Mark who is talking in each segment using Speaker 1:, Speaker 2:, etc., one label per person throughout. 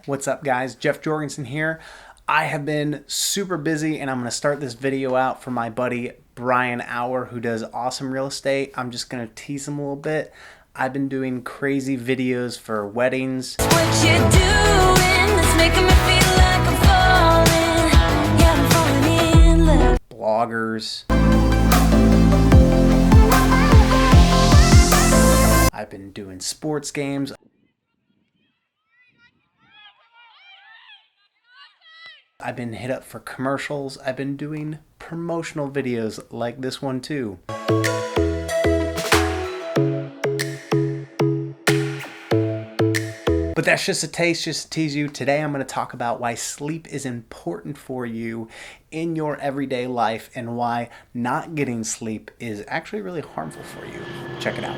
Speaker 1: What's up, guys? Jeff Jorgensen here. I have been super busy and I'm going to start this video out for my buddy Brian Auer, who does awesome real estate. I'm just going to tease him a little bit. I've been doing crazy videos for weddings.
Speaker 2: What you doing is making me feel like I'm falling. Yeah, I'm falling in love.
Speaker 1: Bloggers. I've been doing sports games. I've been hit up for commercials. I've been doing promotional videos like this one too. But that's just a taste, just to tease you. Today I'm going to talk about why sleep is important for you in your everyday life and why not getting sleep is actually really harmful for you. Check it out.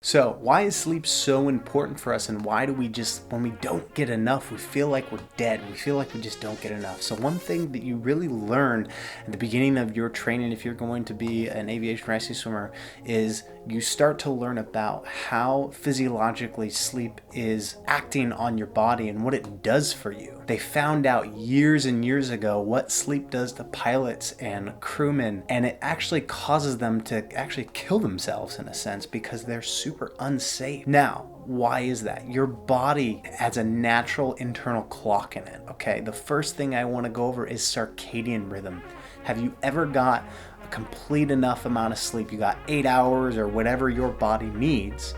Speaker 1: So why is sleep so important for us, and why do we just, when we don't get enough, we feel like we're dead. We feel like we just don't get enough. So one thing that you really learn at the beginning of your training, if you're going to be an aviation rescue swimmer, is you start to learn about how physiologically sleep is acting on your body and what it does for you. They found out years and years ago what sleep does to pilots and crewmen, and it actually causes them to actually kill themselves in a sense because they're super unsafe. Now, why is that? Your body has a natural internal clock in it, okay? The first thing I want to go over is circadian rhythm. Have you ever got a complete enough amount of sleep? You got 8 hours or whatever your body needs,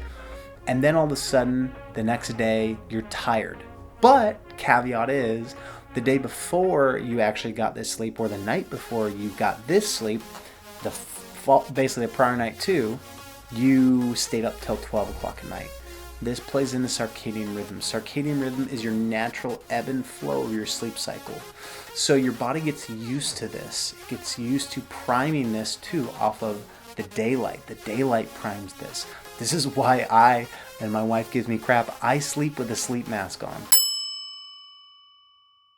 Speaker 1: and then all of a sudden, the next day, you're tired. But caveat is, the day before you actually got this sleep, or the night before you got this sleep, basically the prior night too, you stayed up till 12 o'clock at night. This plays into circadian rhythm. Circadian rhythm is your natural ebb and flow of your sleep cycle. So your body gets used to this. It gets used to priming this too off of the daylight. The daylight primes this. This is why I, and my wife gives me crap, I sleep with a sleep mask on.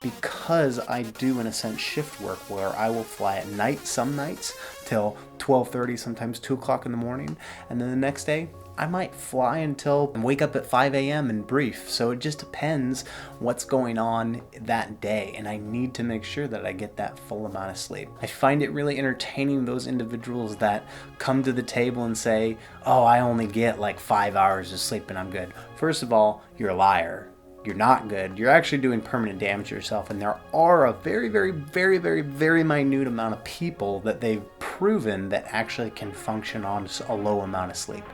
Speaker 1: Because I do, in a sense, shift work where I will fly at night some nights till 12:30, sometimes 2 o'clock in the morning, and then the next day I might fly until and wake up at 5 a.m. and brief. So it just depends what's going on that day, and I need to make sure that I get that full amount of sleep. I find it really entertaining, those individuals that come to the table and say, oh, I only get like 5 hours of sleep and I'm good. First of all, you're a liar. You're not good. You're actually doing permanent damage to yourself, and there are a very minute amount of people that they've proven that actually can function on a low amount of sleep.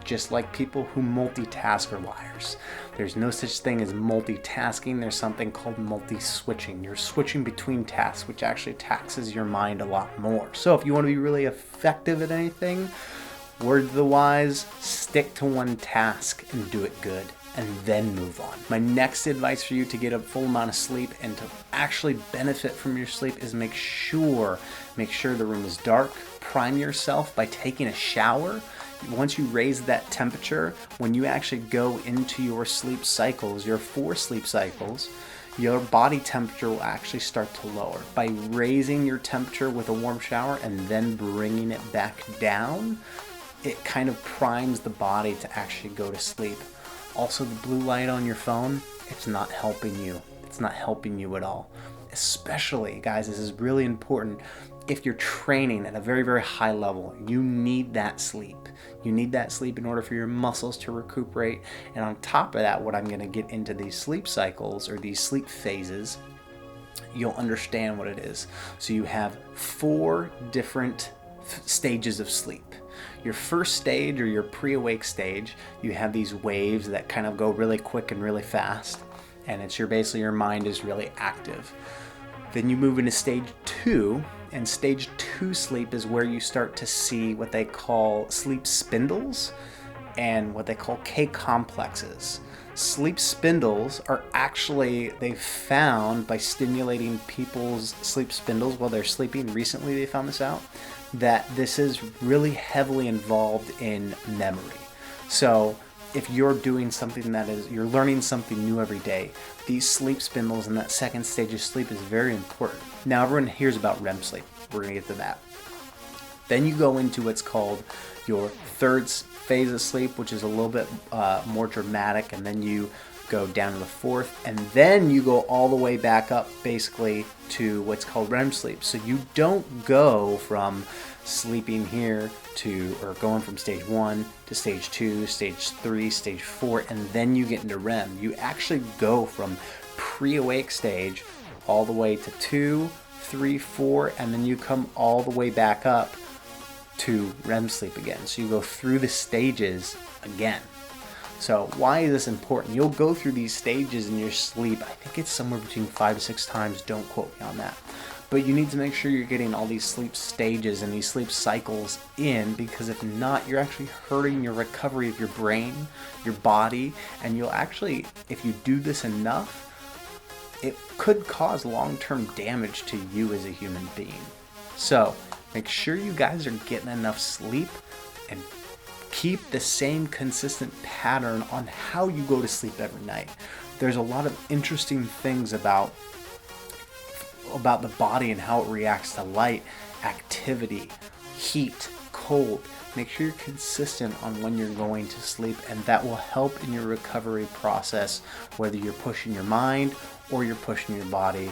Speaker 1: Just like people who multitask are liars. There's no such thing as multitasking. There's something called multi-switching. You're switching between tasks, which actually taxes your mind a lot more. So if you want to be really effective at anything, word to the wise, stick to one task and do it good, and then move on. My next advice for you to get a full amount of sleep and to actually benefit from your sleep is make sure the room is dark. Prime yourself by taking a shower. Once you raise that temperature, when you actually go into your sleep cycles, your 4 sleep cycles, your body temperature will actually start to lower. By raising your temperature with a warm shower and then bringing it back down, it kind of primes the body to actually go to sleep. Also, the blue light on your phone, it's not helping you. It's not helping you at all. Especially, guys, this is really important. If you're training at a very high level, you need that sleep. You need that sleep in order for your muscles to recuperate. And on top of that, what I'm going to get into these sleep cycles or these sleep phases, you'll understand what it is. So you have 4 different stages of sleep. Your first stage, or your pre-awake stage, you have these waves that kind of go really quick and really fast, and it's basically your mind is really active. Then you move into stage 2, and stage 2 sleep is where you start to see what they call sleep spindles and what they call K complexes. Sleep spindles are actually, they've found by stimulating people's sleep spindles while they're sleeping, recently they found this out, that this is really heavily involved in memory. So if you're doing something you're learning something new every day, these sleep spindles and that second stage of sleep is very important. Now everyone hears about REM sleep. We're going to get to that. Then you go into what's called your third phase of sleep, which is a little bit more dramatic, and then you go down to the fourth, and then you go all the way back up basically to what's called REM sleep. So you don't go from sleeping here or going from stage 1 to stage 2, stage 3, stage 4, and then you get into REM. You actually go from pre-awake stage all the way to 2, 3, 4, and then you come all the way back up to REM sleep again. So you go through the stages again. So why is this important? You'll go through these stages in your sleep. I think it's somewhere between 5 to 6 times. Don't quote me on that. But you need to make sure you're getting all these sleep stages and these sleep cycles in, because if not, you're actually hurting your recovery of your brain, your body, and you'll actually, if you do this enough, it could cause long-term damage to you as a human being. So make sure you guys are getting enough sleep and keep the same consistent pattern on how you go to sleep every night. There's a lot of interesting things about the body and how it reacts to light, activity, heat, cold. Make sure you're consistent on when you're going to sleep, and that will help in your recovery process, whether you're pushing your mind or you're pushing your body.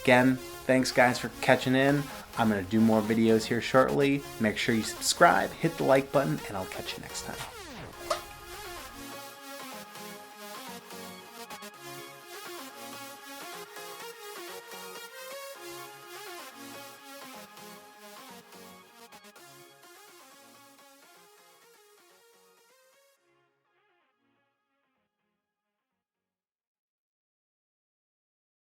Speaker 1: Again, thanks guys for catching in. I'm going to do more videos here shortly. Make sure you subscribe, hit the like button, and I'll catch you next time.